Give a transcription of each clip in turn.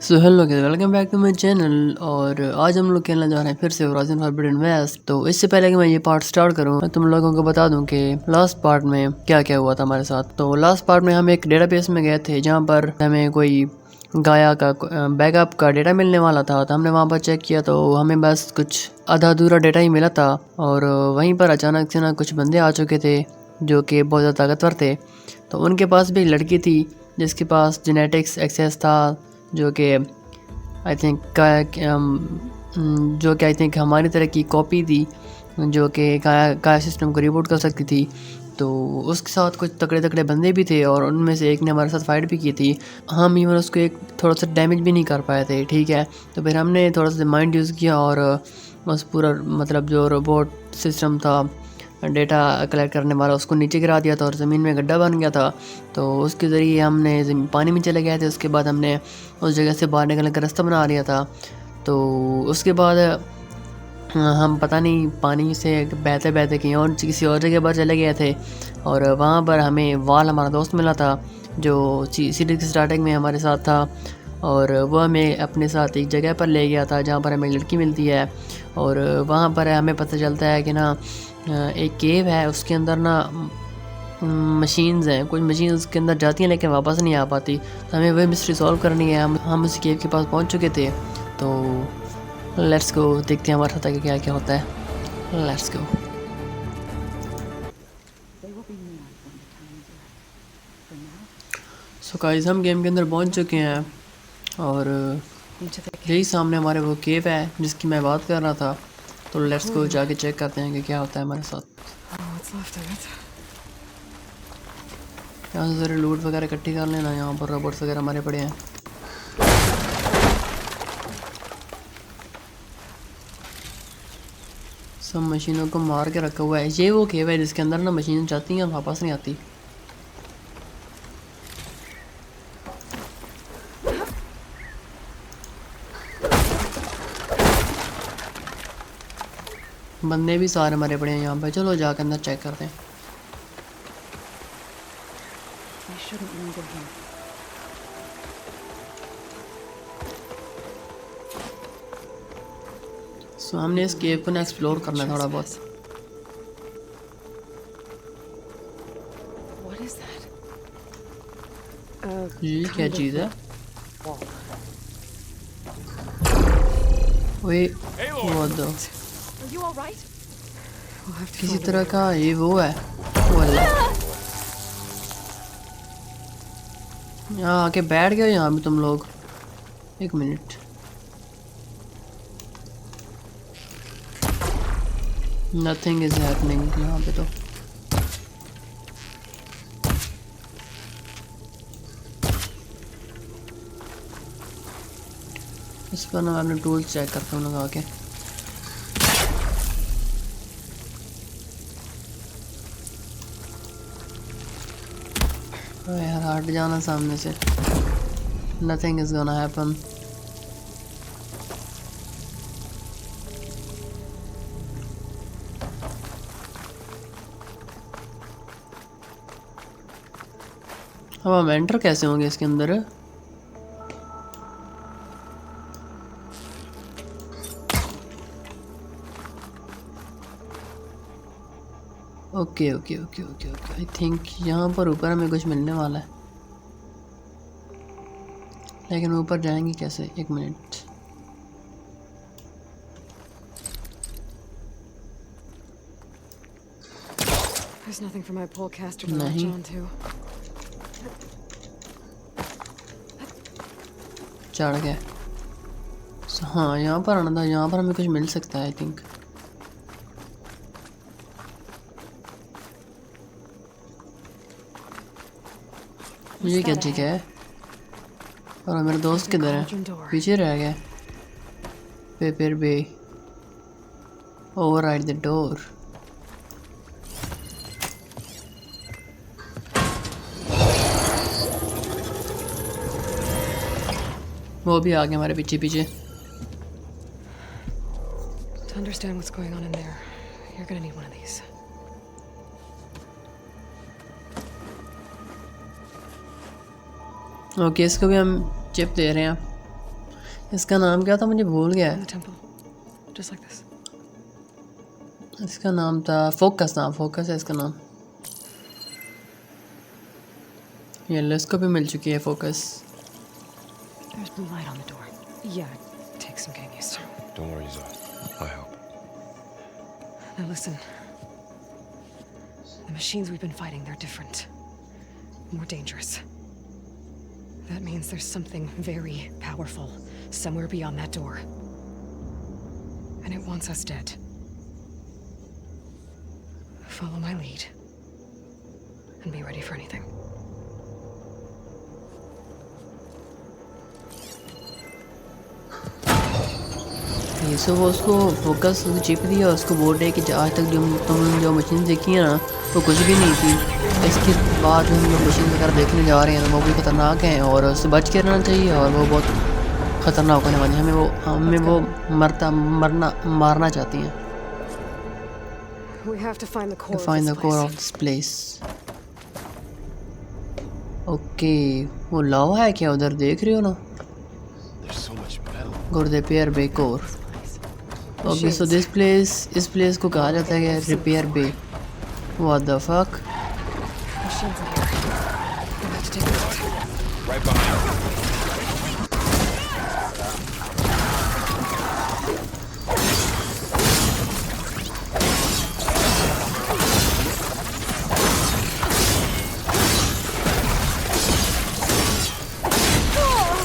So hello guys, welcome back to my channel. और आज हम लोग खेलने जा रहे हैं फिर से होराइजन फॉरबिडन वेस्ट। तो इससे पहले कि मैं ये पार्ट स्टार्ट करूं, मैं तुम लोगों को बता दूं कि लास्ट पार्ट में क्या क्या हुआ था हमारे साथ। तो लास्ट पार्ट में हम एक डेटाबेस में गए थे जहां पर हमें कोई गाया का बैकअप का डेटा मिलने वाला था। तो हमने वहां पर चेक किया तो हमें बस कुछ आधा अधूरा डेटा ही मिला था। और वहीं पर अचानक से ना कुछ बंदे आ चुके थे जो कि बहुत ज़्यादा ताकतवर थे। तो उनके पास भी एक लड़की थी जिसके पास जेनेटिक्स एक्सेस था, जो कि आई थिंक आई थिंक हमारी तरह की कॉपी थी, जो कि काया सिस्टम को रिबूट कर सकती थी। तो उसके साथ कुछ तगड़े तगड़े बंदे भी थे और उनमें से एक ने हमारे साथ फाइट भी की थी। हम इवन उसको एक थोड़ा सा डैमेज भी नहीं कर पाए थे, ठीक है। तो फिर हमने थोड़ा सा माइंड यूज़ किया और बस पूरा मतलब जो रोबोट सिस्टम था, डेटा कलेक्ट करने वाला, उसको नीचे गिरा दिया था और ज़मीन में गड्ढा बन गया था। तो उसके ज़रिए हमने पानी में चले गए थे। उसके बाद हमने उस जगह से बाहर निकलने का रास्ता बना लिया था। तो उसके बाद हम पता नहीं पानी से बहते बहते कहीं और किसी और जगह पर चले गए थे। और वहाँ पर हमें वाल हमारा दोस्त मिला था जो सीरीज़ की स्टार्टिंग में हमारे साथ था। और वो हमें अपने साथ एक जगह पर ले गया था जहाँ पर हमें लड़की मिलती है। और वहाँ पर हमें पता चलता है कि ना एक केव है, उसके अंदर ना मशीन्स हैं। कुछ मशीन्स के अंदर जाती हैं लेकिन वापस नहीं आ पाती। तो हमें वही मिस्ट्री सॉल्व करनी है। हम उस केव के पास पहुंच चुके थे। तो लेट्स गो, देखते हैं हमारे साथ आगे क्या क्या होता है। Let's go. सो गाइस, हम गेम के अंदर पहुंच चुके हैं और यही सामने हमारे वो केव है जिसकी मैं बात कर रहा था। तो लेट्स गो, जाके चेक करते हैं कि क्या होता है हमारे साथ। यहाँ से सारे लूट वगैरह इकट्ठी कर लेना। यहाँ पर रोबोट्स वगैरह हमारे पड़े हैं। सब मशीनों को मार के रखा हुआ है। ये वो केव है जिसके अंदर ना मशीन जाती हैं वापस नहीं आती। बंदे भी सारे मरे पड़े हैं यहाँ पे। चलो जाकर अंदर चेक करते हैं। सो हमने इस केव को ना एक्सप्लोर करना है थोड़ा बहुत। ये क्या चीज़ है? ओए व्हाट द, किसी तरह का ये वो है। यहाँ आके बैठ गए यहाँ भी तुम लोग। एक मिनट, नथिंग इज हैपनिंग यहाँ पे। तो इस पर ना अपने टूल्स चेक करता हूँ लगा के। यार हट जाना सामने से। Nothing is gonna happen. अब हम एंटर कैसे होंगे इसके अंदर? Okay okay okay okay okay, I think यहाँ पर ऊपर हमें कुछ मिलने वाला है, लेकिन ऊपर जाएंगे कैसे? एक मिनट। नहीं, चढ़ गए। हाँ, यहाँ पर आना था। यहाँ पर हमें कुछ मिल सकता है आई थिंक। ये क्या जगह है? और मेरे दोस्त किधर है? पीछे रह गए। फिर भी ओवरराइड द डोर। वो भी आ गए हमारे पीछे पीछे। To understand what's going on in there, you're gonna need one of these. Okay, इसको भी हम चिप दे रहे हैं। इसका नाम क्या था मुझे भूल गया In है। the temple. Just like this. इसका नाम था फोकस, नाम फोकस है इसका नाम। ये इसको भी मिल चुकी है focus. There's blue light on the door. Yeah, it takes some getting used to. Don't worry, Zod. I help. Now listen. The machines we've been fighting, they're different. More dangerous. That means there's something very powerful somewhere beyond that door. And it wants us dead. Follow my lead. And be ready for anything. ये सब उसको focus chip दिया, उसको बोल रहे कि आज तक जो तुम जो मशीन देखी है ना वो कुछ भी नहीं थी। इसके बाद हम लोग मशीन वगैरह देखने जा रहे हैं तो वो भी ख़तरनाक हैं और उससे बच के रहना चाहिए और वो बहुत ख़तरनाक होने वाली है। हमें वो मारना चाहती हैं। We have to find the core To find the of this core place. of this place. Okay, वो लावा है क्या उधर, देख रहे हो ना? There's so much metal. Good repair bay core. Okay so this place, इस प्लेस को कहा जाता है repair bay. What the fuck. Machines in here. We'll have to take a look. Right behind us.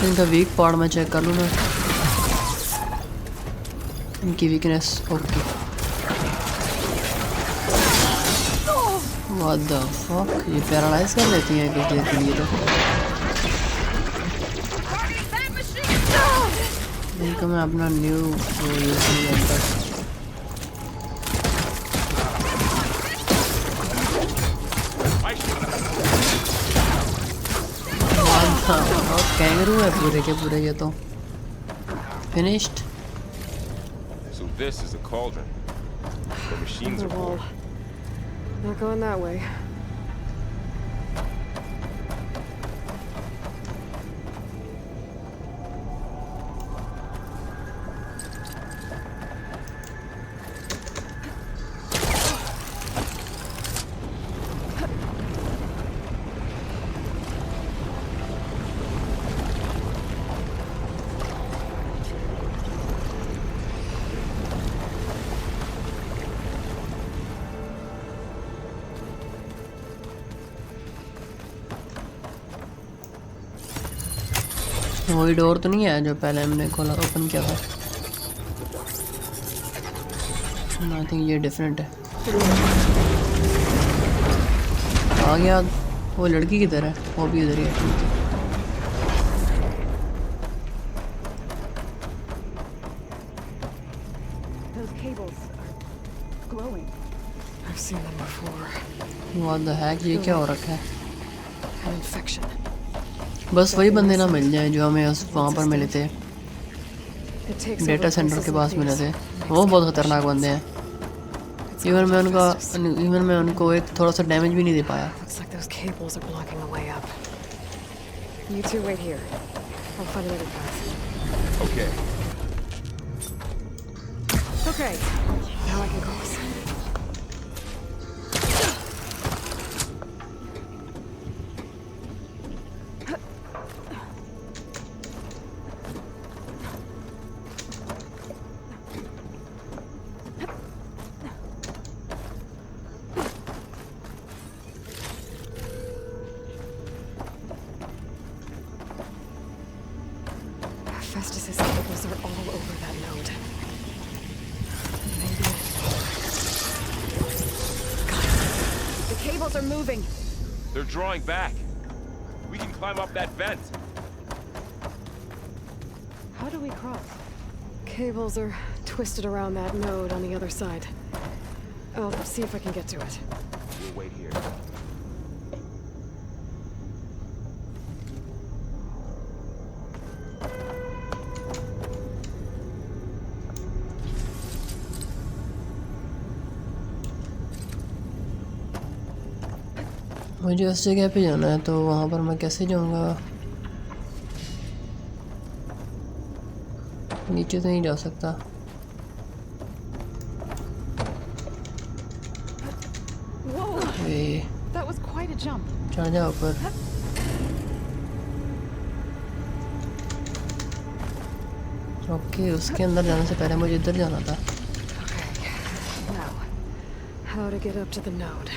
इनका वीक पार्ट मैं check कर लूँ ना, इनकी weakness. Okay what the fuck, ये पैरालाइज कर लेती हैं कुछ देर के लिए तो। इनको मैं अपना न्यू वो यूज़ नहीं करता। कैंगरू है पूरे के पूरे ये तो। Finished. So this is a cauldron. The machines The are wall. full. Not going that way. वही डोर तो नहीं है जो पहले हमने खोला ओपन किया था? आई थिंक ये डिफरेंट है। आ गया। वो लड़की किधर है? वो भी इधर ही है। ठीक है। Those cables are glowing. I've seen them before. What the heck, ये क्या हो रखा है? An infection. बस वही बंदे ना मिल जाएं जो हमें उस वहाँ पर मिले थे, It takes data over centre places के like पास मिले these. थे। Makes वो बहुत them ख़तरनाक बंदे हैं। It's even called asbestos. मैं उनको एक थोड़ा सा डैमेज भी नहीं दे पाया। Looks like those cables are blocking the way up. You two wait here. I'll find another path. Okay. Okay. Now I can cross. Festus's cables are all over that node. Maybe. The cables are moving. They're drawing back. We can climb up that vent. How do we cross? Cables are twisted around that node on the other side. I'll see if I can get to it. We'll wait here. मुझे उस जगह पे जाना है तो वहाँ पर मैं कैसे जाऊँगा? नीचे तो नहीं जा सकता। Whoa! ये That was quite a jump. चढ़ जा ऊपर। ओके, उसके अंदर जाने से पहले मुझे इधर जाना था। Okay. Now, how to get up to the node?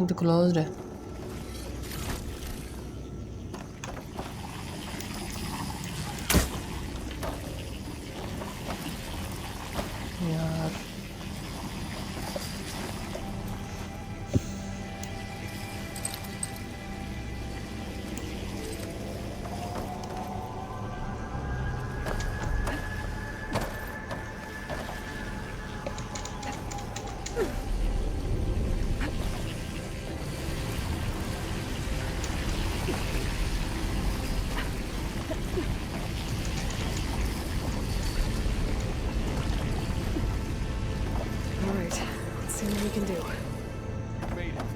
ये तो क्लोज्ड है। यार All right. Let's see what we can do. Made it.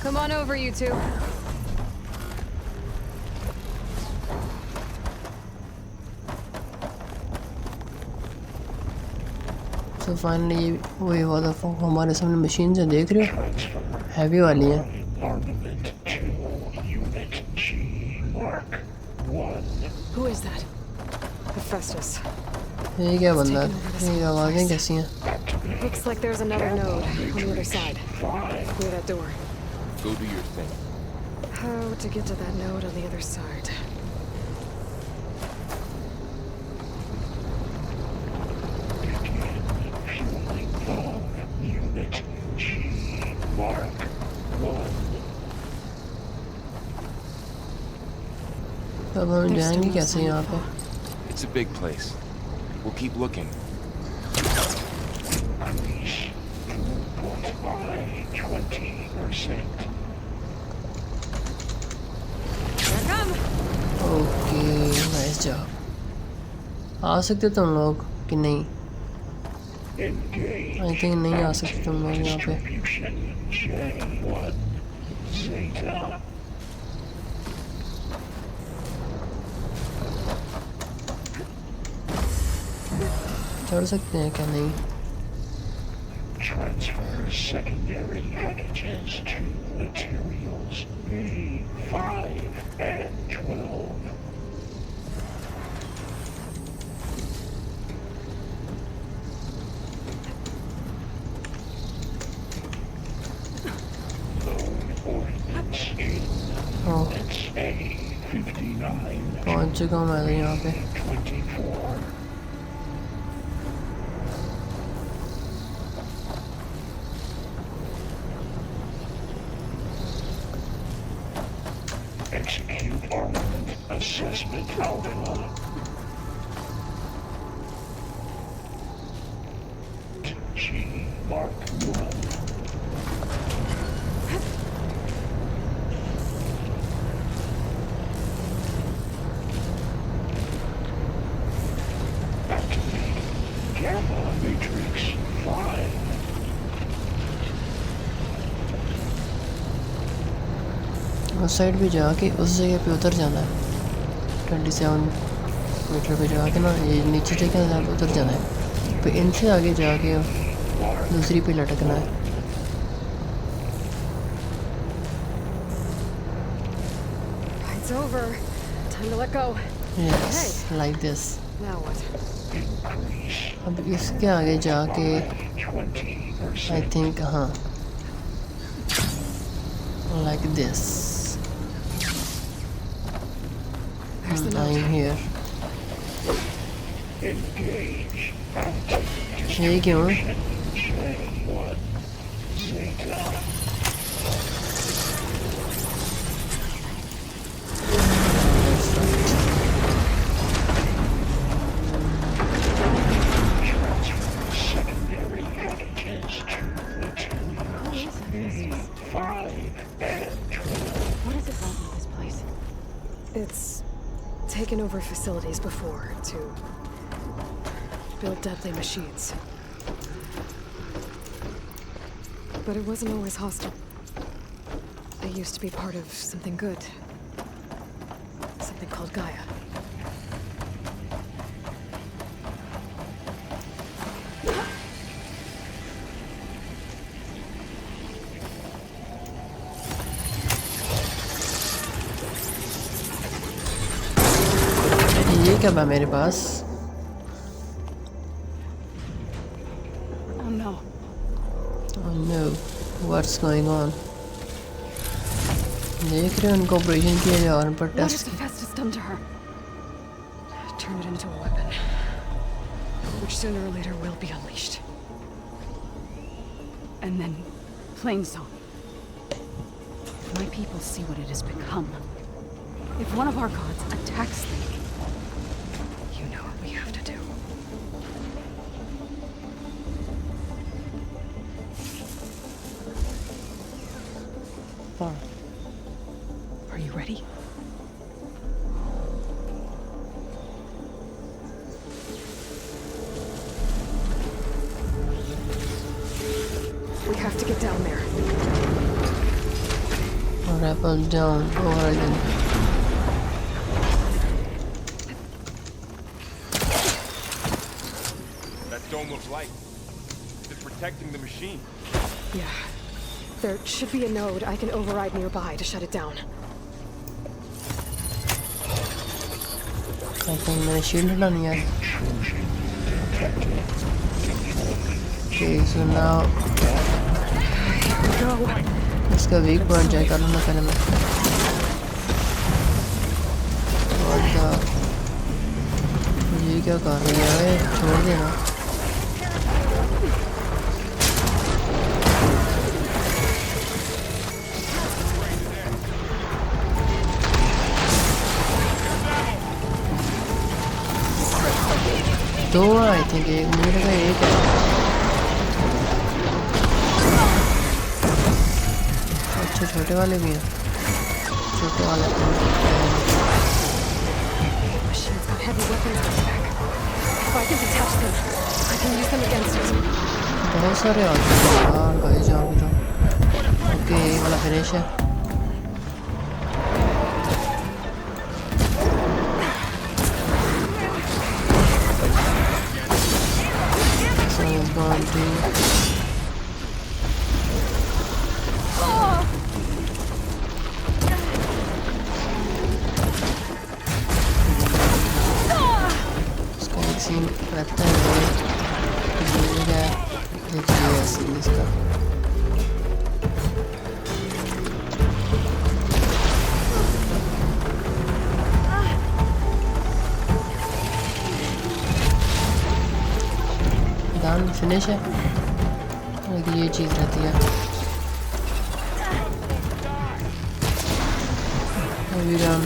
Come on over, you two. तो फाइनली वही हुआ था। हमारे सामने मशीन से देख रहे हो, हैवी वाली है। Who is that? Hephaestus. ये क्या बंदा है? ये आवाज़ें कैसी हैं? Looks like there's another node on the other side. Near that door. Go do your thing. How to get to that node on the other side? अब हम जाएंगे कैसे यहाँ पे? It's a big place. We'll keep looking. Here I come. Okay, nice job. आ सकते तुम लोग कि नहीं? आई थिंक नहीं आ सकते तुम लोग यहाँ पे। चढ़ सकते हैं क्या? नहीं। Transfer secondary packages to materials B5 and 12. Load ordnance in oh, XA-59 पहुँच चुका हूँ मैं तो यहाँ पे। 24. Execute armament assessment alpha. G Mark 1. Activate Gamma Matrix 5. उस साइड पे जाके उस जगह पे उतर जाना है। 27 मीटर पे जाके ना, ये नीचे जगह है पे उतर जाना है। फिर इनसे आगे जाके दूसरी पे लटकना है। It's over. Time to let go. Yes, like this. Now what? अब इसके आगे जाके 20%. आई थिंक, हाँ, like this. There's the I node. Am here. Engage. ये क्यों? J1. Zeta. Transfer secondary packages to materials B5 and 12. What is it like with this place? It's taken over facilities before to build deadly machines. But it wasn't always hostile. They used to be part of something good. Something called Gaia. ये क्या बा मेरे पास? Oh no. Oh no, what's going on? देख रहे हो उनको operation किया जा रहा है पर What has test the Festus done to her? Turn it into a weapon, which sooner or later will be unleashed. And then plain song. If my people see what it has become, if one of our gods attacks them, You know what we have to do. Are you ready? We have to get down there. Rappel down Horizon. That dome of light. It's protecting the machine. Yeah. There should be a node I can override nearby to shut it down. I think मैंने shield हटानी है. Okay, so now Go. इसका weak point check कर लूँगा पहले मैं. और ये क्या कर रही है? छोड़ देना. दो आई थिंक एक मुझे लगा एक है. अच्छा छोटे वाले भी हैं. छोटे वाले Machine's got heavy weapons on the back. If I can detach them, I can use them against it. बहुत सारे आते हैं यार भाई जहाँ भी तो. ओके ये वाला फिनिश है. Someone's gone too. इसका एक सीन रहता है ये क्या एक ये है सीन इसका. डन फिनिश है. और ये चीज़ रहती है. अभी डन.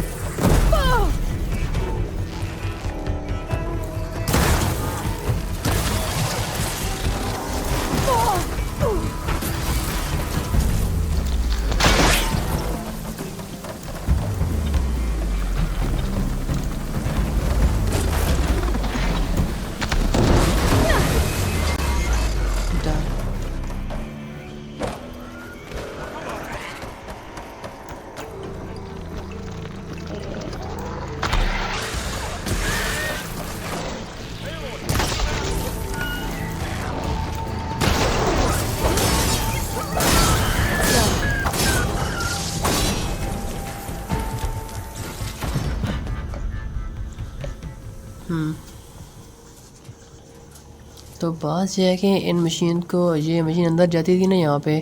तो बात यह है कि इन मशीन को ये मशीन अंदर जाती थी ना यहाँ पे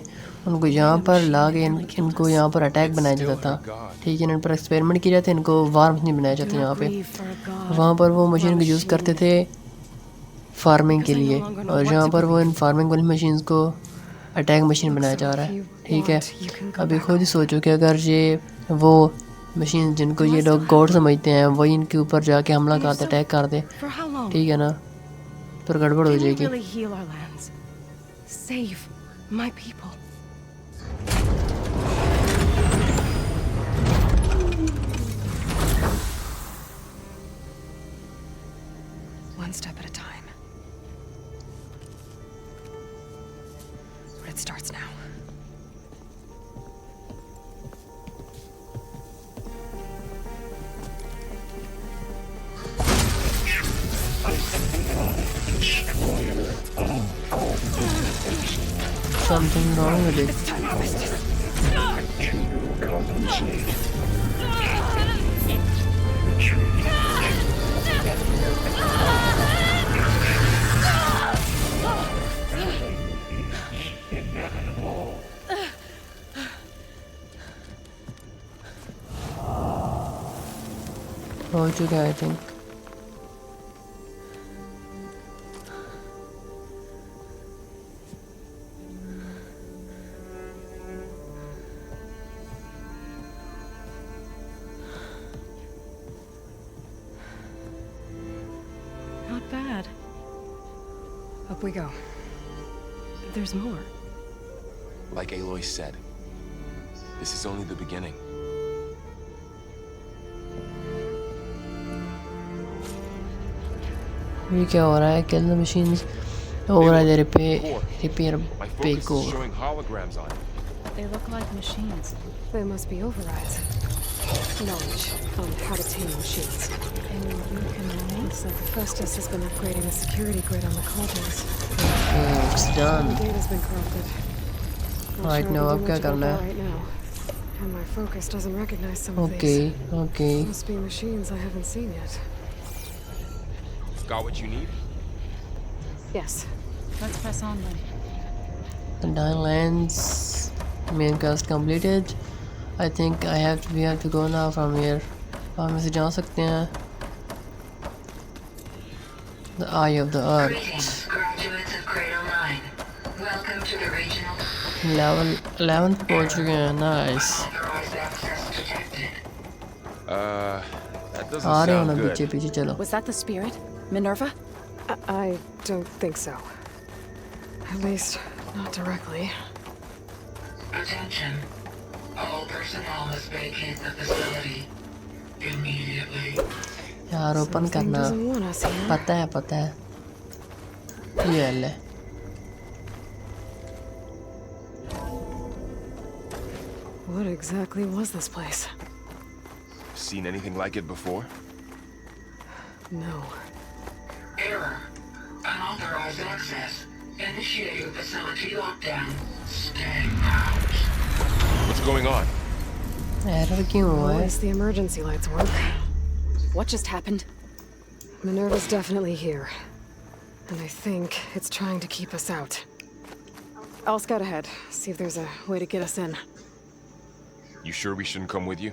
उनको यहाँ पर ला के इनको यहाँ पर अटैक बनाया जाता था. ठीक है इन पर एक्सपेरिमेंट किया जाता है. इनको वार मशीन बनाया जाता है यहाँ पे. वहाँ पर वो मशीन को यूज़ करते थे फार्मिंग के लिए और यहाँ पर वो इन फार्मिंग वाली मशीन को अटैक मशीन बनाया जा रहा है. ठीक है अभी खुद ही सोचो कि अगर ये वो मशीन जिनको ये लोग गॉड समझते हैं वही इनके ऊपर जाके हमला करते अटैक कर दे. For how long? ठीक है ना पर गड़बड़ हो Can we जाएगी. really heal our lands? Save my people. One step at a time. It starts now. Something wrong with it. It's time to miss this. Compensate. हो चुका है, I think. Not bad. Up we go. There's more. Like Aloy said, this is only the beginning. ये क्या हो रहा है? Kill the machines. Override the repair My pay focus core. is showing holograms on it. They look like machines. They must be overrides. Knowledge on how to tame machines. And you can manage? Looks like Festus has been upgrading the security grid on the cauldrons. Okay, it's The done. data's been corrupted. Not Right, sure now I अब can do क्या much about करना that है? right now. And my focus doesn't recognize some of Okay, these. okay. Must be machines I haven't seen yet. Got what you need? Yes. Let's press on then. The dying lands. Main quest completed. I think we have to go now from here. हम इसे जा सकते हैं. The Eye of the Earth. Greetings, graduates of Cradle 9. Welcome to the regional Level 11 पे पहुंच चुके हैं. Nice. unauthorized access detected. That doesn't आ रहे हो ना sound पीछे good. पीछे चलो. Was that the spirit? Minerva? I don't think so. At least, not directly. Attention. All personnel must vacate the facility immediately. यार ओपन Something करना. doesn't want us here. पता है. ये ले. What exactly was this place? Seen anything like it before? No. Error. Unauthorized access. Initiating facility lockdown. Stay out. What's going on? Error क्यों हुआ At है? least the emergency lights work. What just happened? Minerva's definitely here. And I think it's trying to keep us out. I'll scout ahead, see if there's a way to get us in. You sure we shouldn't come with you?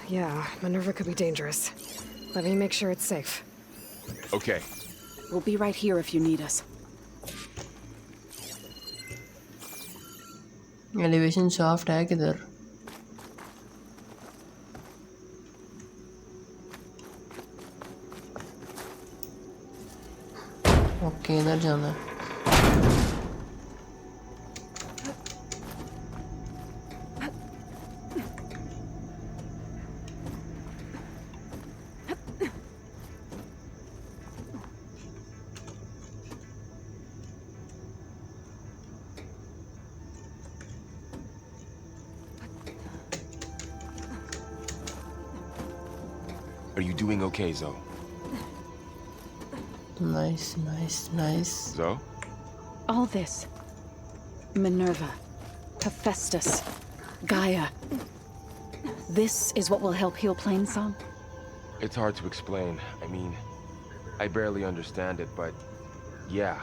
Yeah, Minerva could be dangerous. Let me make sure it's safe. Okay. We'll be right here if you need us. Elevation shaft है किधर? Okay इधर जाना है. Are you doing okay, Zoe? Nice, nice, nice. Zoe? All this. Minerva. Hephaestus. Gaia. This is what will help heal Plainsong? It's hard to explain. I mean, I barely understand it, but yeah.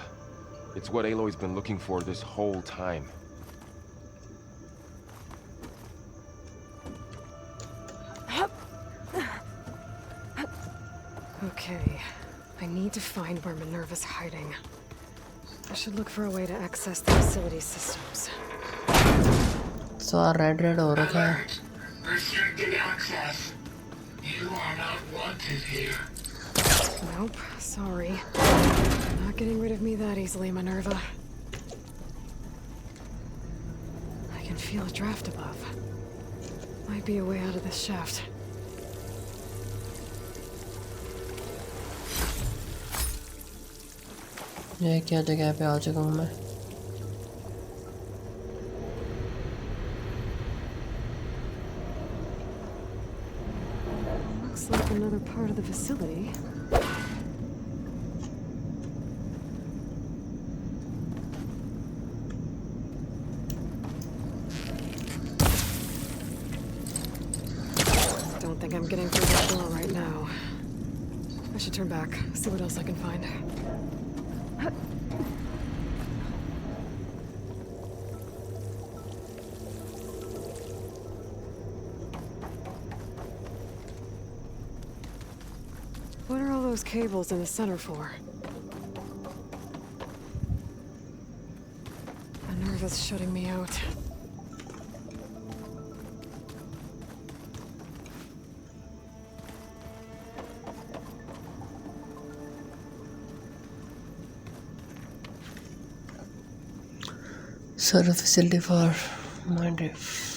It's what Aloy's been looking for this whole time. Okay. I need to find where Minerva's hiding. I should look for a way to access the facility systems. So red हो रखा है. Alert. Restricted access. You are not wanted here. Nope, sorry. Not getting rid of me that easily, Minerva. I can feel a draft above. Might be a way out of this shaft. ये क्या जगह पे आ चुका हूँ मैं? another part of the facility. Don't think I'm getting through that door right now. I should turn back, see what else I can find. What are all those cables in the center for? My nerve is shutting me out. Sort of facility for mind if.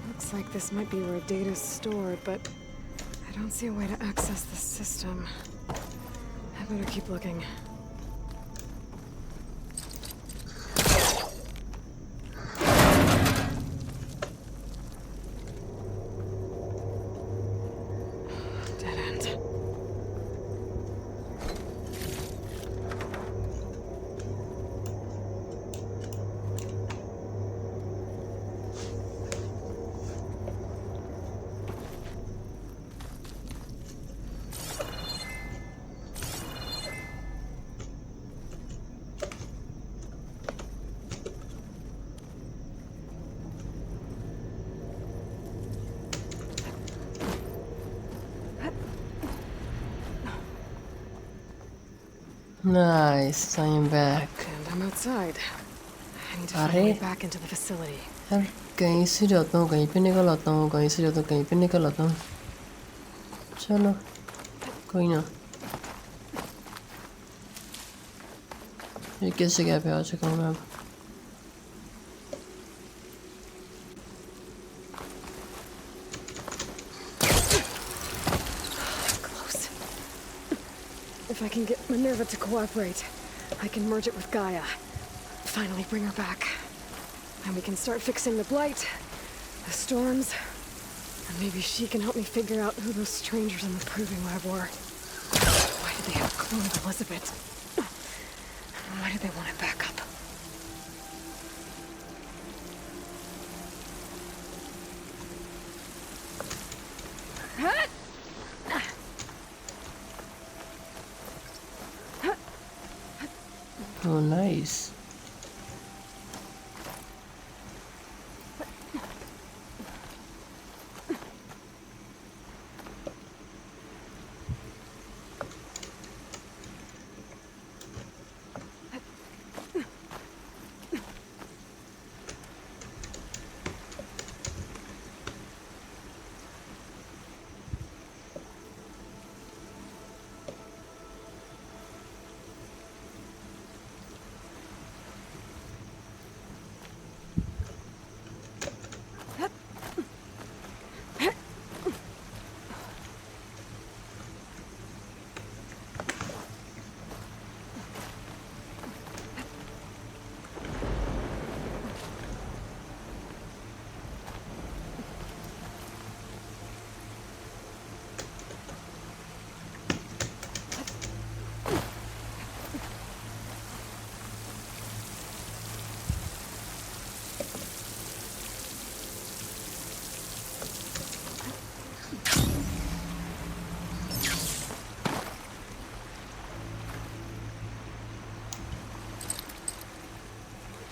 Looks like this might be where data's stored, but I don't see a way to access the system. I better keep looking. Dead end. Nice, I am back. And I'm outside. I need to find my way अरे back into the facility. यार कहीं से जाता हूँ कहीं पे निकल आता हूँ कहीं से जाता हूँ कहीं पे निकल आता हूँ चलो कोई ना ये किस जगह पे आ चुका हूँ मैं अब Close. If I can get Minerva to cooperate, I can merge it with Gaia. Finally bring her back. And we can start fixing the blight, the storms, and maybe she can help me figure out who those strangers in the proving lab were. Why did they have a clone of Elizabeth? And why did they want it back up? oh nice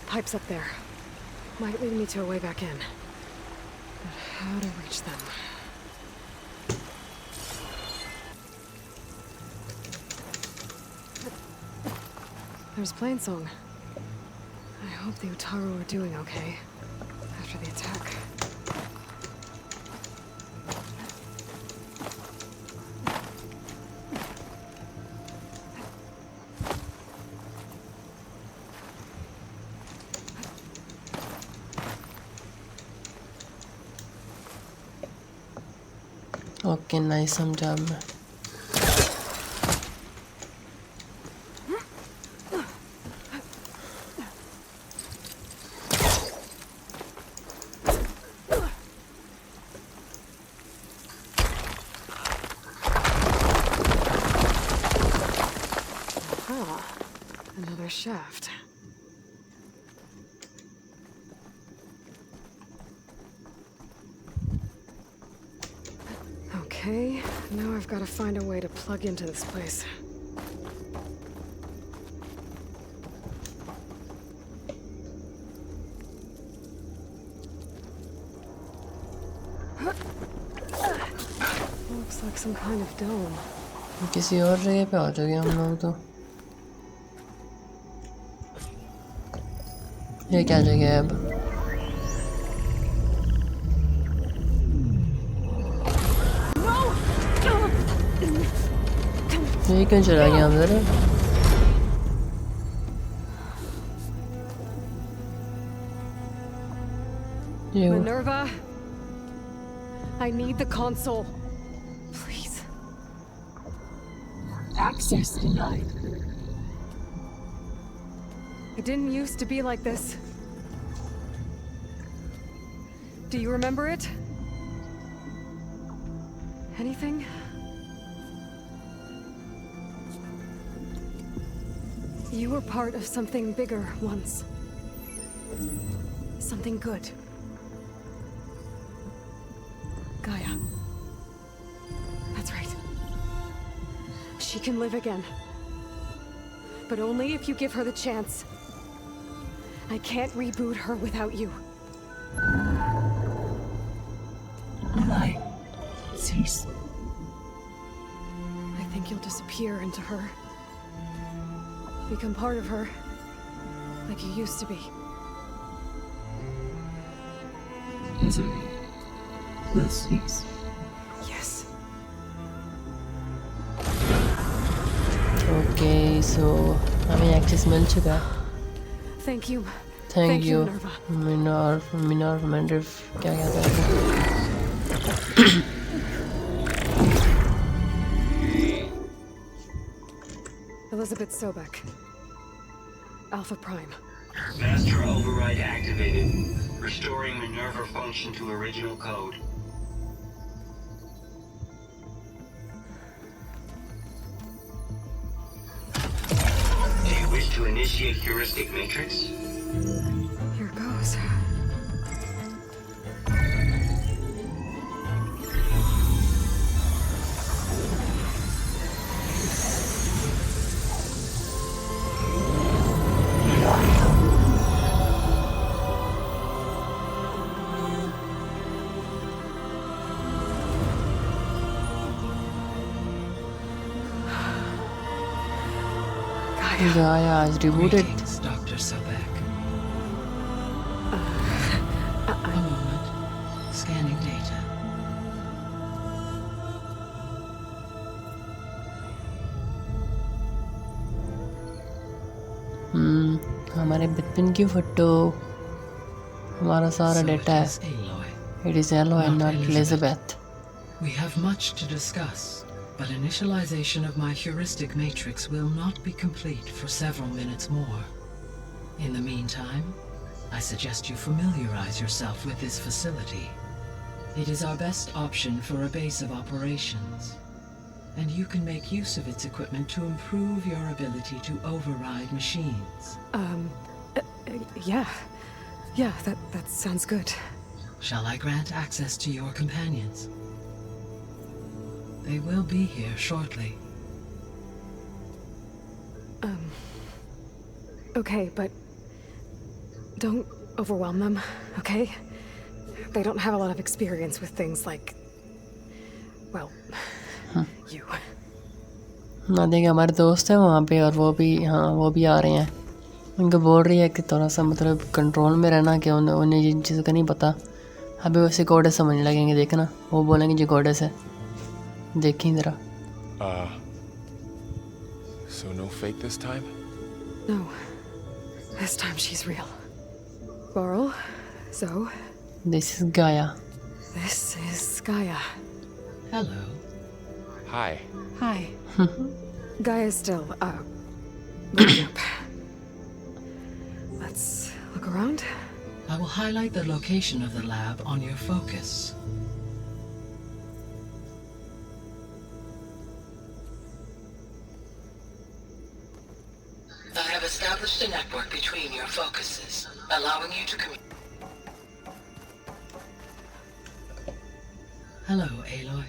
Pipes up there. Might lead me to a way back in. But how to reach them? There's Plainsong. I hope the Utaru are doing okay after the attack. okay nice I'm done shaft. Okay, now I've got to find a way to plug into this place. Looks like some kind of dome. किसी और जगह पे आ चुके हम लोग तो। ये क्या जगह है अब? ये क्यों चला गया अंदर? ये वो- Minerva, I need the console. Please. Access denied. It didn't used to be like this. Do you remember it? Anything? You were part of something bigger once. Something good. Gaia. That's right. She can live again. But only if you give her the chance. I can't reboot her without you. Light. Cease. I think you'll disappear into her. Become part of her. Like you used to be. Misery. Will cease. Yes. Okay, so हमें access मिल चुका है। Thank you. Thank you, Minerva. Minerva, क्या कहता है? Elizabeth Sobek. Alpha Prime. Master override activated. Restoring Minerva function to original code. Do you wish to initiate heuristic matrix? Here goes. Gaia is rebooted. Greetings, Dr. Sobek. A moment. Scanning data. हमारे बचपन की photo, हमारा सारा So data it है। is Aloy. It is Aloy, Not not Elizabeth. We have much to discuss, but initialization of my heuristic matrix will not be complete for several minutes more. In the meantime, I suggest you familiarize yourself with this facility. It is our best option for a base of operations, and you can make use of its equipment to improve your ability to override machines. Yeah. Yeah, that sounds good. Shall I grant access to your companions? They will be here shortly. Okay, but don't overwhelm them, okay? They don't have a lot of experience with things like, well, you. ना देखे हमारे दोस्त हैं वहाँ पे और वो भी आ रहे हैं। उनको बोल रही है कि थोड़ा सा मतलब कंट्रोल में रहना, कि उन्हें जिन चीज़ों का नहीं पता। अभी वैसे गॉडेस समझने लगेंगे, देखना वो बोलेंगे जी गॉडेस है। देखिए ज़रा। So no fake this time? No. This time she's real. Laurel, Zoe, This is Gaia. this is Gaia. Hello. Hi. Hi. Gaia's still, waking up. Let's look around. I will highlight the location of the lab on your focus. I have established between your focuses, allowing you to Hello, Aloy.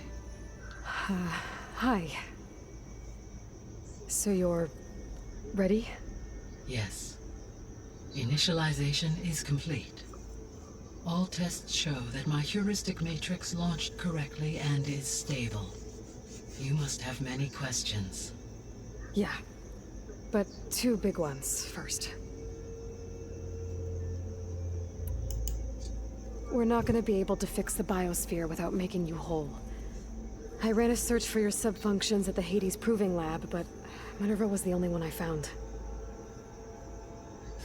Hi. So you're ready? Yes. Initialization is complete. All tests show that my heuristic matrix launched correctly and is stable. You must have many questions. Yeah. But 2 big ones first. We're not gonna be able to fix the biosphere without making you whole. I ran a search for your subfunctions at the Hades Proving Lab, but Minerva was the only one I found.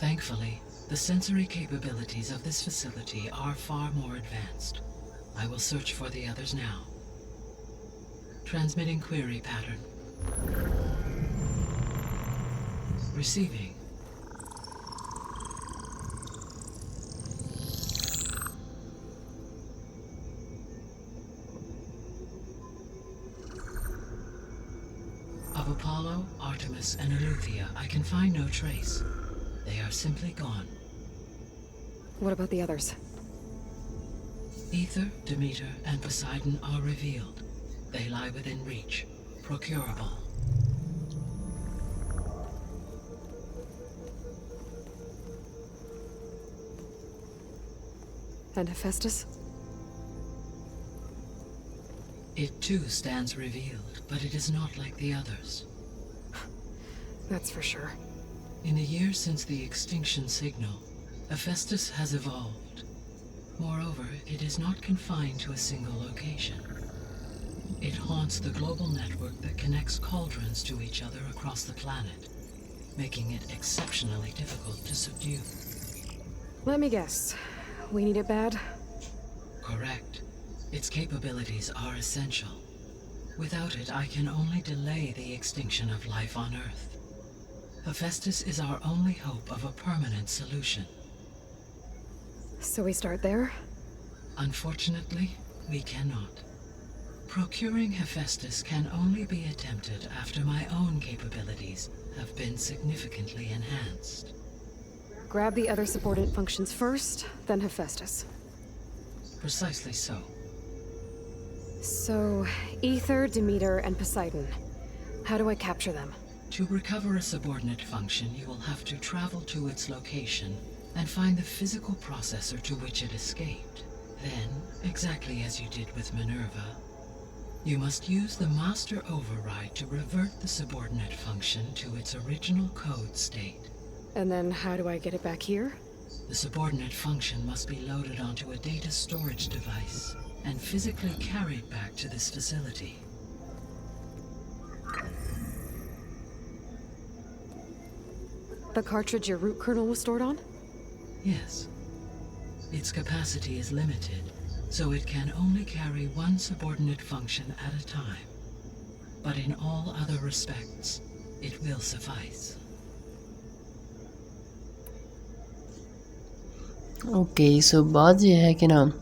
Thankfully, the sensory capabilities of this facility are far more advanced. I will search for the others now. Transmitting query pattern. Receiving. Of Apollo, Artemis, and Eleuthia, I can find no trace. They are simply gone. What about the others? Ether, Demeter, and Poseidon are revealed. They lie within reach, procurable. And Hephaestus? It too stands revealed, but it is not like the others. That's for sure. In the years since the extinction signal, Hephaestus has evolved. Moreover, it is not confined to a single location. It haunts the global network that connects cauldrons to each other across the planet, making it exceptionally difficult to subdue. Let me guess. We need it bad? Correct. Its capabilities are essential. Without it, I can only delay the extinction of life on Earth. Hephaestus is our only hope of a permanent solution. So we start there? Unfortunately, we cannot. Procuring Hephaestus can only be attempted after my own capabilities have been significantly enhanced. Grab the other subordinate functions first, then Hephaestus. Precisely so. So, Ether, Demeter, and Poseidon. How do I capture them? To recover a subordinate function, you will have to travel to its location and find the physical processor to which it escaped. Then, exactly as you did with Minerva, you must use the master override to revert the subordinate function to its original code state. And then how do I get it back here? The subordinate function must be loaded onto a data storage device and physically carried back to this facility. The cartridge your root kernel was stored on? Yes. Its capacity is limited, so it can only carry one subordinate function at a time. But in all other respects, it will suffice. Okay so बात यह है कि ना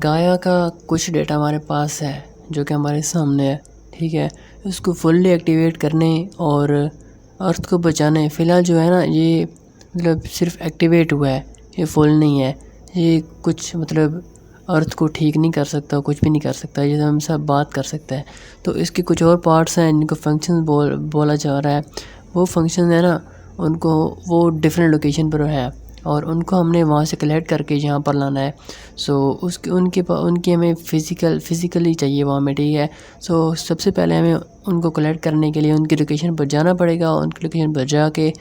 गाया का कुछ data हमारे पास है जो कि हमारे सामने है, ठीक है। उसको फुल्ली एक्टिवेट करने और अर्थ को बचाने फ़िलहाल जो है ना ये मतलब सिर्फ एक्टिवेट हुआ है, ये फुल नहीं है। ये कुछ मतलब अर्थ को ठीक नहीं कर सकता, कुछ भी नहीं कर सकता, ये हम सब बात कर सकता है। तो इसके कुछ और पार्ट्स हैं जिनको फंक्शन बोला जा रहा है। वो फंक्शन है ना उनको वो डिफरेंट लोकेशन पर है और उनको हमने वहाँ से कलेक्ट करके यहाँ पर लाना है। सो उनकी हमें फ़िज़िकली चाहिए वहाँ में, ठीक है। सो सबसे पहले हमें उनको कलेक्ट करने के लिए उनकी लोकेशन पर जाना पड़ेगा। उनकी लोकेशन पर जाके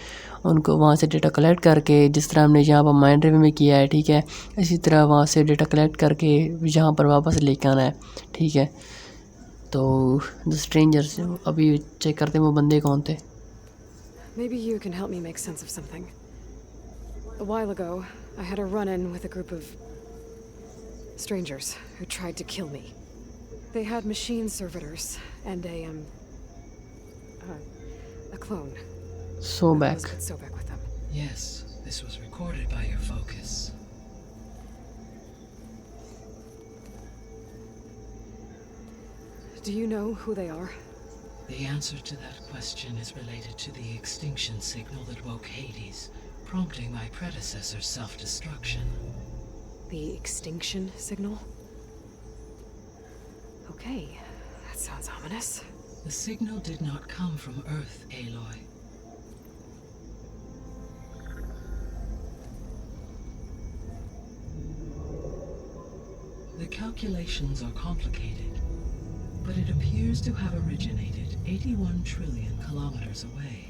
उनको वहाँ से डेटा कलेक्ट करके, जिस तरह हमने यहाँ पर माइंड रिव्यू में किया है, ठीक है, इसी तरह वहाँ से डेटा कलेक्ट करके यहाँ पर वापस लेके आना है, ठीक है। तो द स्ट्रेंजर्स अभी चेक करते हैं वो बंदे कौन थे। Maybe you can help me make sense of something. A while ago, I had a run-in with a group of strangers who tried to kill me. They had machine servitors and a clone. Sobek. Sobek with them. Yes, this was recorded by your focus. Do you know who they are? The answer to that question is related to the extinction signal that woke Hades, prompting my predecessor's self-destruction. The extinction signal? Okay, that sounds ominous. The signal did not come from Earth, Aloy. The calculations are complicated, but it appears to have originated 81 trillion kilometers away.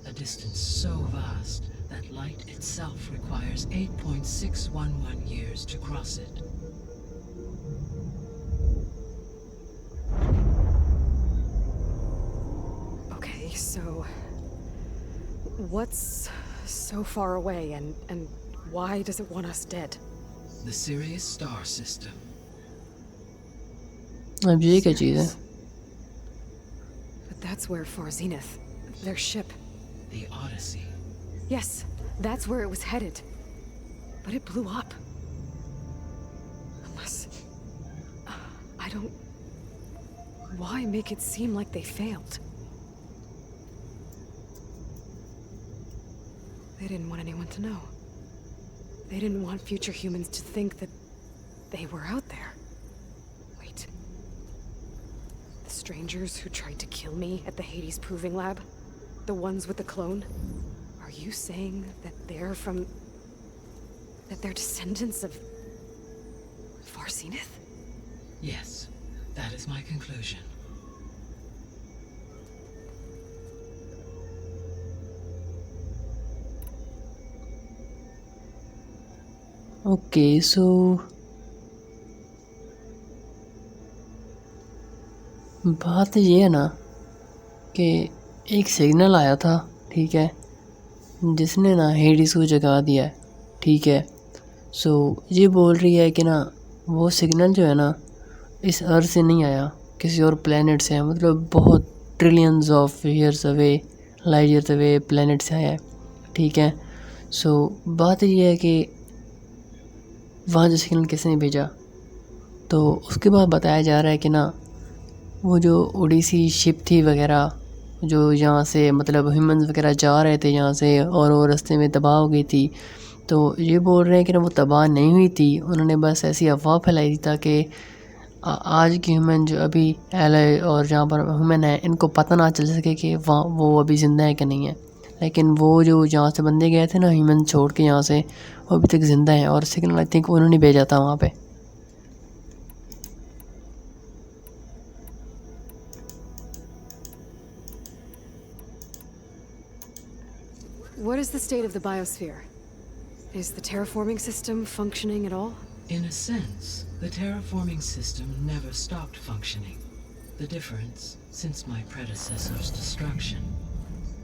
A distance so vast that light itself requires 8.611 years to cross it. Okay, so what's so far away and why does it want us dead? The Sirius star system. अब ये क्या चीज़ है? But that's where Far Zenith, their ship. The Odyssey. Yes, that's where it was headed. But it blew up. Unless... I don't... Why make it seem like they failed? They didn't want anyone to know. They didn't want future humans to think that they were out there. Wait. The strangers who tried to kill me at the Hades Proving Lab? The ones with the clone? Are you saying that they're from... that they're descendants of... Far Zenith? Yes, that is my conclusion. Okay so बात ये है ना कि एक signal आया था, ठीक है, जिसने ना हेडिस को जगा दिया है, ठीक है। सो ये बोल रही है कि ना वो सिग्नल जो है ना इस अर्थ से नहीं आया, किसी और प्लेनेट से है, मतलब बहुत trillions of years away, light years away planet से आया है, ठीक है। सो बात ये है कि वहाँ जो सिग्नल किसने भेजा, तो उसके बाद बताया जा रहा है कि ना वो जो ओडिसी शिप थी वगैरह, जो यहाँ से मतलब ह्यूमंस वगैरह जा रहे थे यहाँ से, और वो रास्ते में तबाह हो गई थी। तो ये बोल रहे हैं कि ना वो तबाह नहीं हुई थी, उन्होंने बस ऐसी अफवाह फैलाई थी ताकि आज के ह्यूमन जो अभी एलए और जहाँ पर ह्यूमन है इनको पता ना चल सके कि वहाँ वो अभी ज़िंदा है कि नहीं है। लेकिन वो जो जहाँ से बंदे गए थे ना ह्यूमन छोड़ के यहाँ से, वो अभी तक ज़िंदा है, और सिग्नल आई थिंक उन्होंने भेजा था वहाँ पे। What is the state of the biosphere? Is the terraforming system functioning at all? In a sense, the terraforming system never stopped functioning. The difference, since my predecessor's destruction,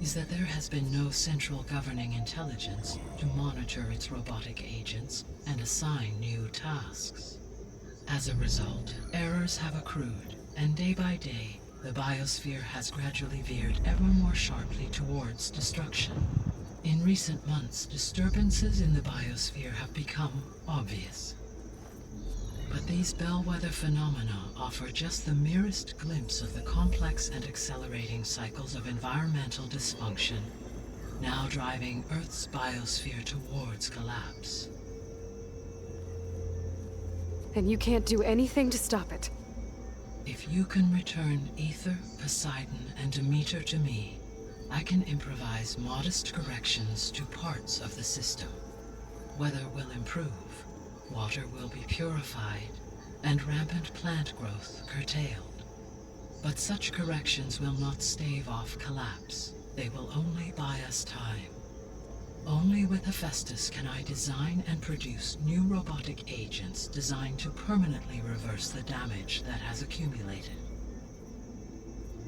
is that there has been no central governing intelligence to monitor its robotic agents and assign new tasks. As a result, errors have accrued, and day by day, the biosphere has gradually veered ever more sharply towards destruction. In recent months, disturbances in the biosphere have become obvious. But these bellwether phenomena offer just the merest glimpse of the complex and accelerating cycles of environmental dysfunction, now driving Earth's biosphere towards collapse. And you can't do anything to stop it? If you can return Ether, Poseidon, and Demeter to me, I can improvise modest corrections to parts of the system. Weather will improve, water will be purified, and rampant plant growth curtailed. But such corrections will not stave off collapse. They will only buy us time. Only with Hephaestus can I design and produce new robotic agents designed to permanently reverse the damage that has accumulated.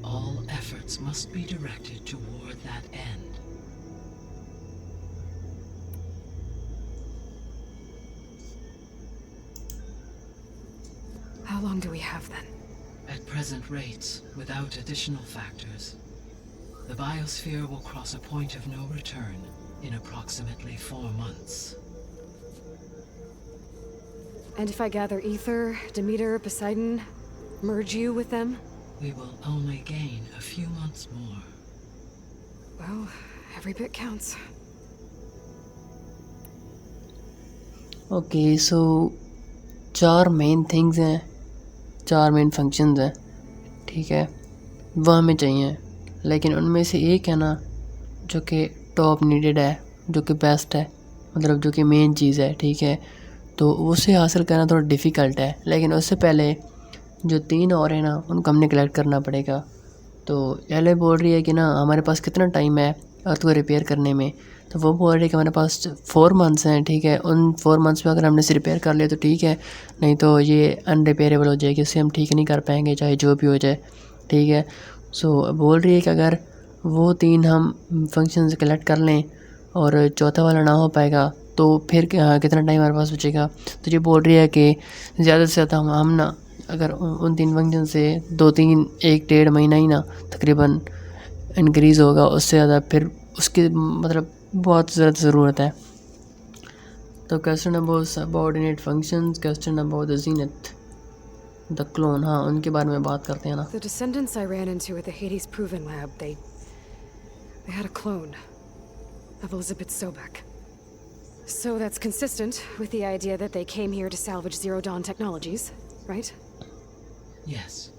All efforts must be directed toward that end. How long do we have then? At present rates, without additional factors, the biosphere will cross a point of no return in approximately 4 months. And if I gather Ether, Demeter, Poseidon, merge you with them? We will only gain a few months more. Well, every bit counts. Okay so 4 main things हैं, 4 main functions हैं, ठीक है, वो हमें चाहिए। लेकिन उनमें से एक है ना जो कि टॉप नीडेड है, जो कि बेस्ट है, मतलब जो कि मेन चीज़ है, ठीक है। तो उसे हासिल करना थोड़ा डिफ़िकल्ट है, लेकिन उससे पहले जो 3 और हैं ना उनको हमने कलेक्ट करना पड़ेगा। तो एले बोल रही है कि ना हमारे पास कितना टाइम है अर्थ को रिपेयर करने में, तो वो बोल रही है कि हमारे पास 4 मंथ्स हैं, ठीक है। उन 4 मंथ्स में अगर हमने इसे रिपेयर कर लिया तो ठीक है, नहीं तो ये अनरिपेयरेबल हो जाएगी, इसे हम ठीक नहीं कर पाएंगे चाहे जो भी हो जाए, ठीक है। सो बोल रही है कि अगर वो 3 हम फंक्शन कलेक्ट कर लें और चौथा वाला ना हो पाएगा तो फिर कितना टाइम हमारे पास बचेगा। तो ये बोल रही है कि ज़्यादा से ज़्यादा हम ना अगर उन 3 फंक्शन से 2-3 1-1.5 महीना ही ना तकरीबन इंक्रीज़ होगा, उससे ज़्यादा फिर उसकी मतलब बहुत ज़्यादा ज़रूरत है। तो question about subordinate functions, question about the Zeenat, the clone, हाँ उनके बारे में बात करते हैं ना। The descendants I ran into at the Hades Proven Lab, they had a clone of Elizabeth Sobek. So that's consistent with the idea that they came here to salvage Zero Dawn technologies, right? Yes.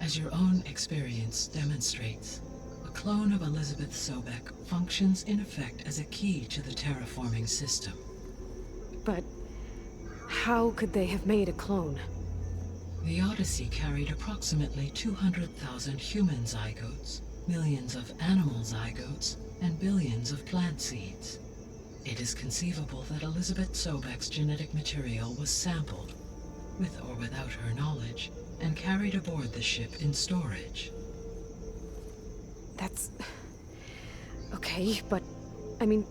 As your own experience demonstrates, a clone of Elizabeth Sobek functions in effect as a key to the terraforming system. But how could they have made a clone? The Odyssey carried approximately 200,000 human zygotes, millions of animal zygotes, and billions of plant seeds. It is conceivable that Elizabeth Sobek's genetic material was sampled, with or without her knowledge, and carried aboard the ship in storage. That's... okay, but... I mean...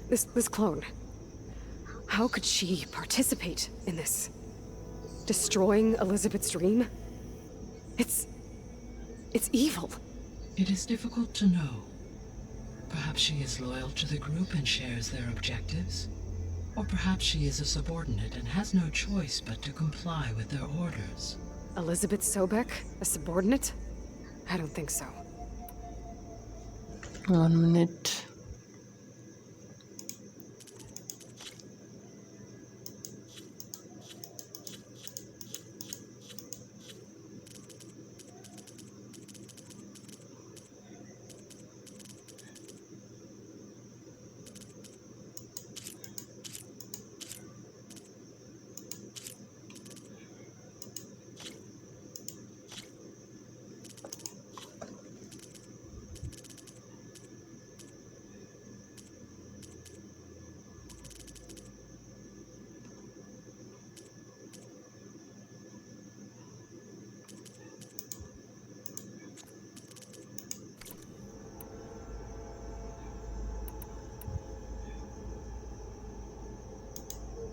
This clone... how could she participate in this? Destroying Elizabeth's dream? It's evil. It is difficult to know. Perhaps she is loyal to the group and shares their objectives. Or perhaps she is a subordinate and has no choice but to comply with their orders. Elizabeth Sobek? A subordinate? I don't think so. 1 minute.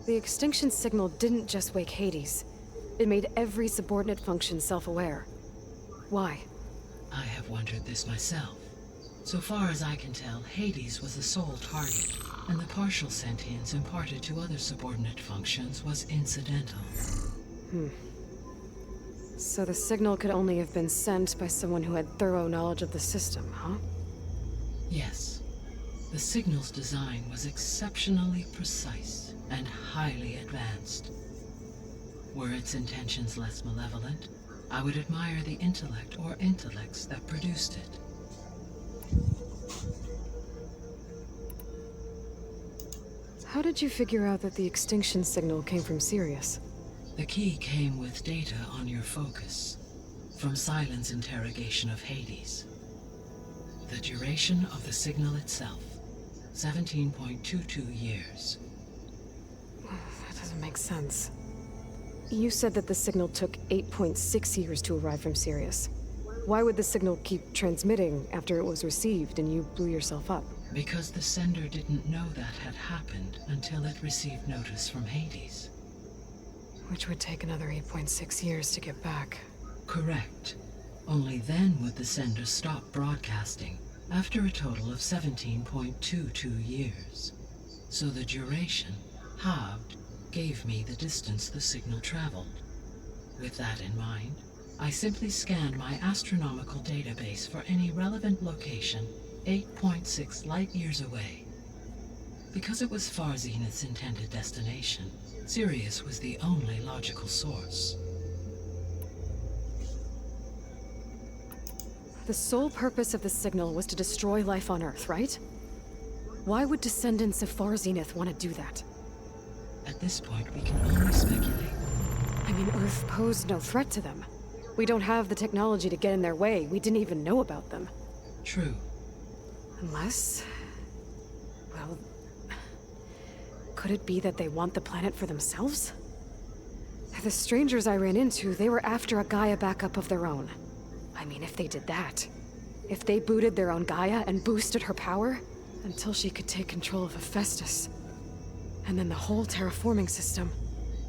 The extinction signal didn't just wake Hades. It made every subordinate function self-aware. Why? I have wondered this myself. So far as I can tell, Hades was the sole target, and the partial sentience imparted to other subordinate functions was incidental. So the signal could only have been sent by someone who had thorough knowledge of the system, huh? Yes. The signal's design was exceptionally precise and highly advanced. Were its intentions less malevolent, I would admire the intellect or intellects that produced it. How did you figure out that the extinction signal came from Sirius? The key came with data on your focus, from Silent's interrogation of Hades. The duration of the signal itself, 17.22 years. That doesn't make sense. You said that the signal took 8.6 years to arrive from Sirius. Why would the signal keep transmitting after it was received and you blew yourself up? Because the sender didn't know that had happened until it received notice from Hades. Which would take another 8.6 years to get back. Correct. Only then would the sender stop broadcasting, after a total of 17.22 years. So the duration, halved, gave me the distance the signal traveled. With that in mind, I simply scanned my astronomical database for any relevant location 8.6 light-years away. Because it was Far Zenith's intended destination, Sirius was the only logical source. The sole purpose of the signal was to destroy life on Earth, right? Why would descendants of Far Zenith want to do that? At this point, we can only speculate. I mean, Earth posed no threat to them. We don't have the technology to get in their way. We didn't even know about them. True. Unless... well... could it be that they want the planet for themselves? The strangers I ran into, they were after a Gaia backup of their own. I mean, if they did that... if they booted their own Gaia and boosted her power... until she could take control of Hephaestus. And then the whole terraforming system.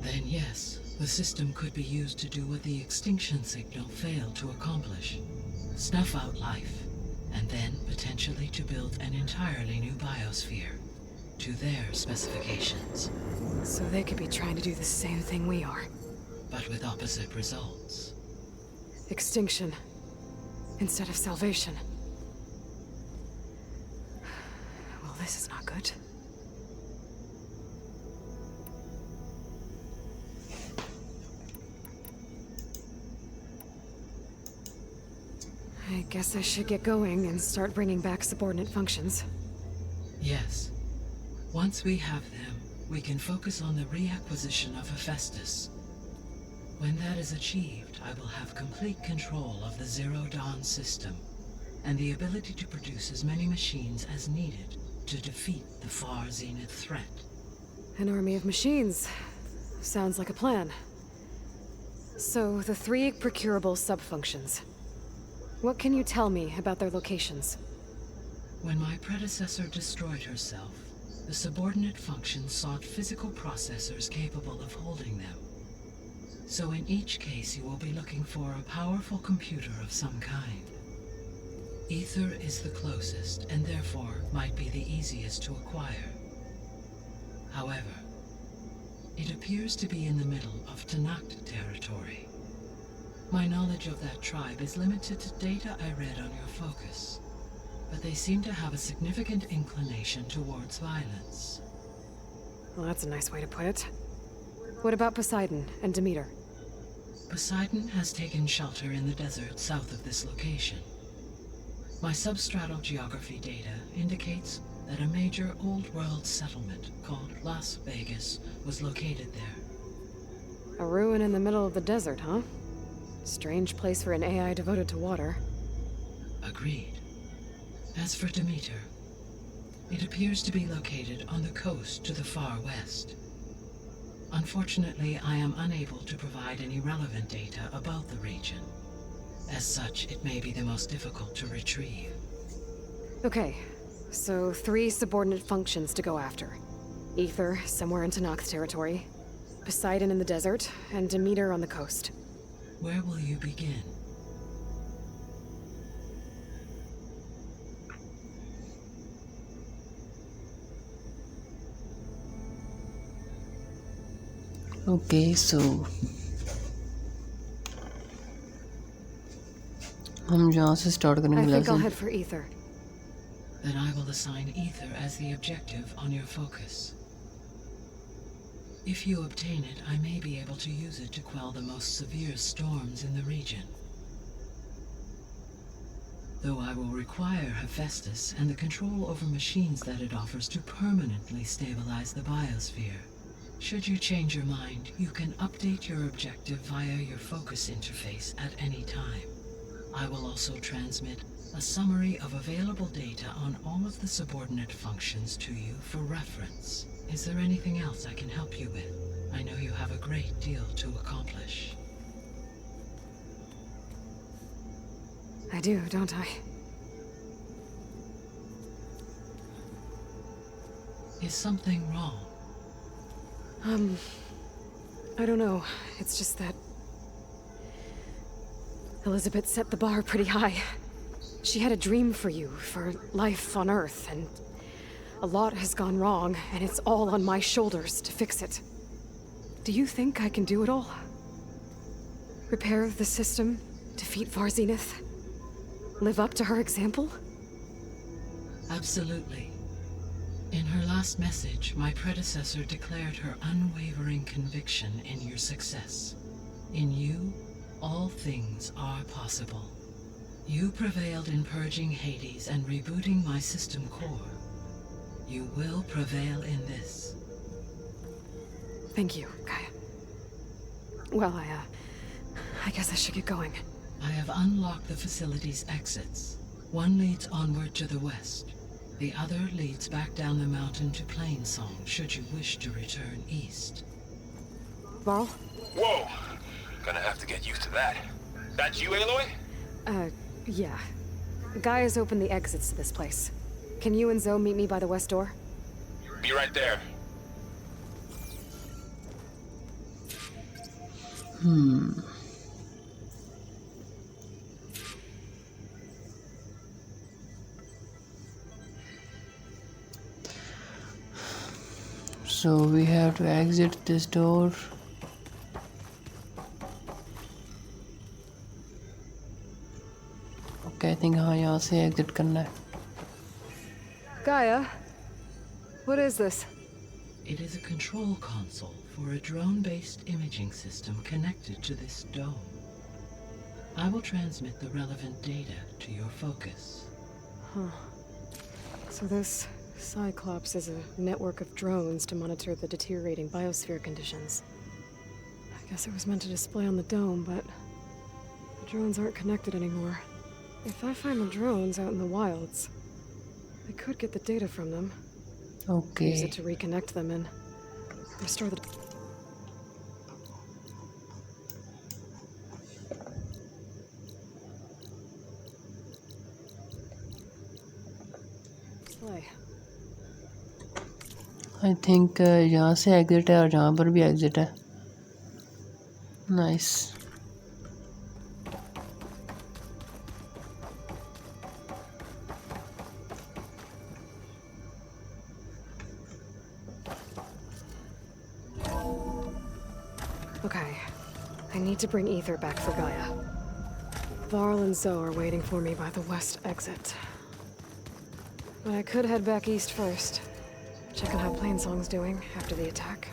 Then yes, the system could be used to do what the extinction signal failed to accomplish. Snuff out life, and then potentially to build an entirely new biosphere, to their specifications. So they could be trying to do the same thing we are. But with opposite results. Extinction. Instead of salvation. Well, this is not good. I guess I should get going and start bringing back subordinate functions. Yes. Once we have them, we can focus on the reacquisition of Hephaestus. When that is achieved, I will have complete control of the Zero Dawn system, and the ability to produce as many machines as needed to defeat the Far Zenith threat. An army of machines. Sounds like a plan. So, the 3 procurable subfunctions. What can you tell me about their locations? When my predecessor destroyed herself, the subordinate functions sought physical processors capable of holding them. So in each case you will be looking for a powerful computer of some kind. Ether is the closest, and therefore might be the easiest to acquire. However, it appears to be in the middle of Tanakh territory. My knowledge of that tribe is limited to data I read on your focus, but they seem to have a significant inclination towards violence. Well, that's a nice way to put it. What about Poseidon and Demeter? Poseidon has taken shelter in the desert south of this location. My substratal geography data indicates that a major old-world settlement called Las Vegas was located there. A ruin in the middle of the desert, huh? Strange place for an AI devoted to water. Agreed. As for Demeter, it appears to be located on the coast to the far west. Unfortunately, I am unable to provide any relevant data about the region. As such, it may be the most difficult to retrieve. Okay, so 3 subordinate functions to go after. Ether, somewhere in Tanakh territory. Poseidon in the desert, and Demeter on the coast. Where will you begin? Okay, so हम जहाँ से start I करेंगे think I'll lesson head for Ether. Then I will assign Ether as the objective on your focus. If you obtain it, I may be able to use it to quell the most severe storms in the region. Though I will require Hephaestus and the control over machines that it offers to permanently stabilize the biosphere. Should you change your mind, you can update your objective via your focus interface at any time. I will also transmit a summary of available data on all of the subordinate functions to you for reference. Is there anything else I can help you with? I know you have a great deal to accomplish. I do, don't I? Is something wrong? I don't know. It's just that... Elizabeth set the bar pretty high. She had a dream for you, for life on Earth, and... a lot has gone wrong, and it's all on my shoulders to fix it. Do you think I can do it all? Repair the system, defeat Varzenith, live up to her example? Absolutely. In her last message, my predecessor declared her unwavering conviction in your success. In you, all things are possible. You prevailed in purging Hades and rebooting my system core. You will prevail in this. Thank you, Gaia. Well, I guess I should get going. I have unlocked the facility's exits. One leads onward to the west. The other leads back down the mountain to Plainsong, should you wish to return east. Varl? Whoa! Gonna have to get used to that. That's you, Aloy? Yeah. Gaia's opened the exits to this place. Can you and Zoe meet me by the west door? Be right there. So we have to exit this door. Okay, I think हाँ यहाँ से exit करना है. Gaia? What is this? It is a control console for a drone-based imaging system connected to this dome. I will transmit the relevant data to your focus. Huh. So this Cyclops is a network of drones to monitor the deteriorating biosphere conditions. I guess it was meant to display on the dome, but the drones aren't connected anymore. If I find the drones out in the wilds, I could get the data from them. Use Okay. it to reconnect them and restore the... Display. I think यहाँ से exit है और यहाँ पर भी exit है. Nice. Okay. I need to bring Ether back for Gaia. Varl and Zoe are waiting for me by the west exit. But I could head back east first. Check on how Plainsong's doing after the attack.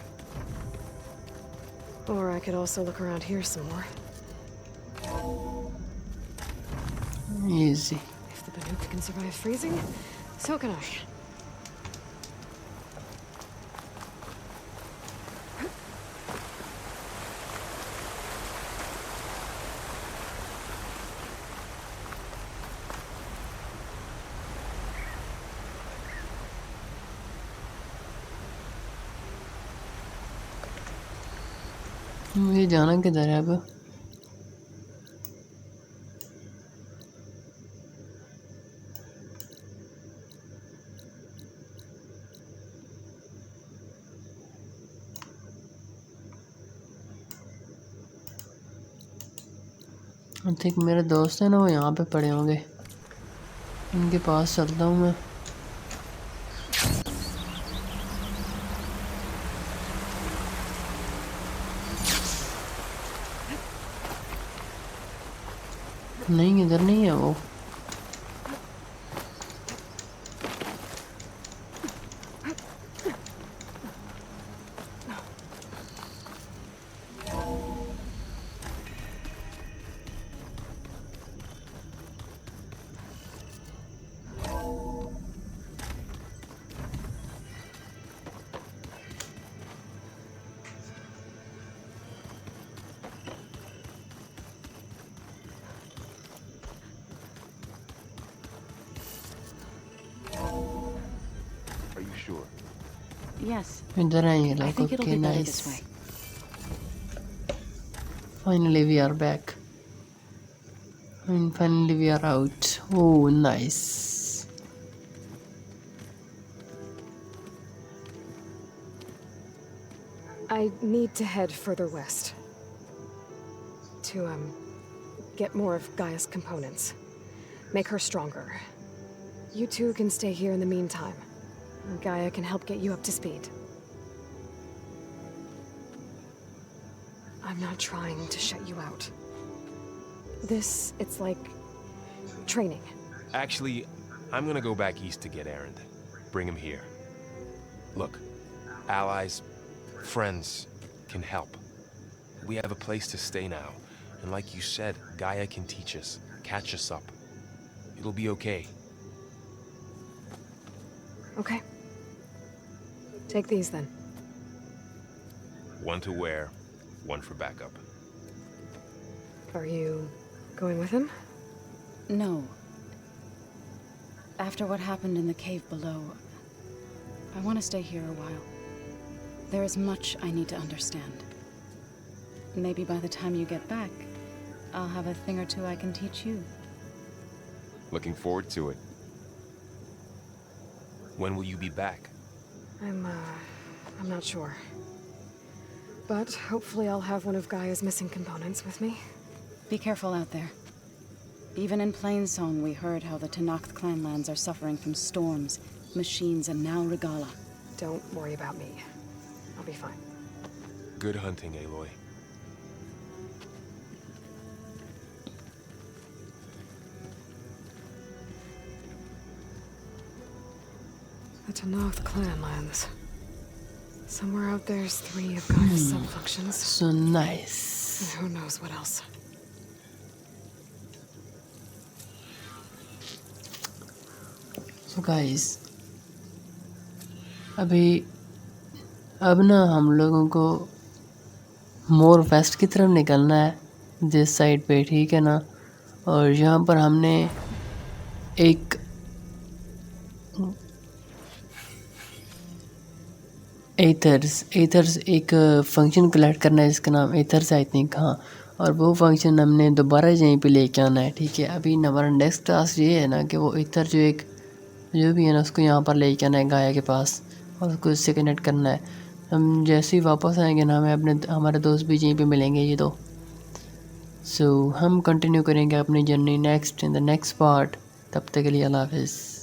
Or I could also look around here some more. Easy. If the Banuk can survive freezing, so can I. मुझे जाना किधर है अब? I think मेरे दोस्त हैं ना, वो यहाँ पे पड़े होंगे. उनके पास चलता हूँ मैं. नहीं, इधर नहीं है वो. Are you sure? Yes. इधर है ये I लोग. think it'll Okay, be better nice. this way. Finally we are back. And finally we are out. Oh, nice. I need to head further west. To, get more of Gaia's components. Make her stronger. You two can stay here in the meantime. Gaia can help get you up to speed. I'm not trying to shut you out. It's like training. Actually, I'm gonna go back east to get Erend. Bring him here. Look, allies, friends can help. We have a place to stay now. And like you said, Gaia can teach us, catch us up. It'll be okay. Okay. Take these then. One to wear, one for backup. Are you going with him? No. After what happened in the cave below, I want to stay here a while. There is much I need to understand. Maybe by the time you get back, I'll have a thing or two I can teach you. Looking forward to it. When will you be back? I'm not sure. But hopefully I'll have one of Gaia's missing components with me. Be careful out there. Even in Plainsong, we heard how the Tenakth clanlands are suffering from storms, machines, and now Regala. Don't worry about me. I'll be fine. Good hunting, Aloy. The Tenakth clanlands. Somewhere out there's 3 of Gaia's sub-functions. So nice. And who knows what else. So guys, अब ना हम लोगों को मोर waste की तरफ निकलना है, जिस साइड पे, ठीक है ना। और यहाँ पर हमने एक एथर्स एक फंक्शन कलेक्ट करना है जिसका नाम एथर्स आई थिंक, हाँ। और वो फंक्शन हमने दोबारा यहीं पे लेके आना है, ठीक है। अभी हमारा नेक्स्ट टास्क ये है ना कि वो एथर जो भी है ना उसको यहाँ पर लेके आना है गाया के पास और उसको इससे कनेक्ट करना है। हम जैसे ही वापस आएंगे ना हमारे दोस्त भी यहीं पे मिलेंगे ये तो। सो हम कंटिन्यू करेंगे अपनी journey next in the next part. तब तक के लिए अल्लाह हाफ़िज़।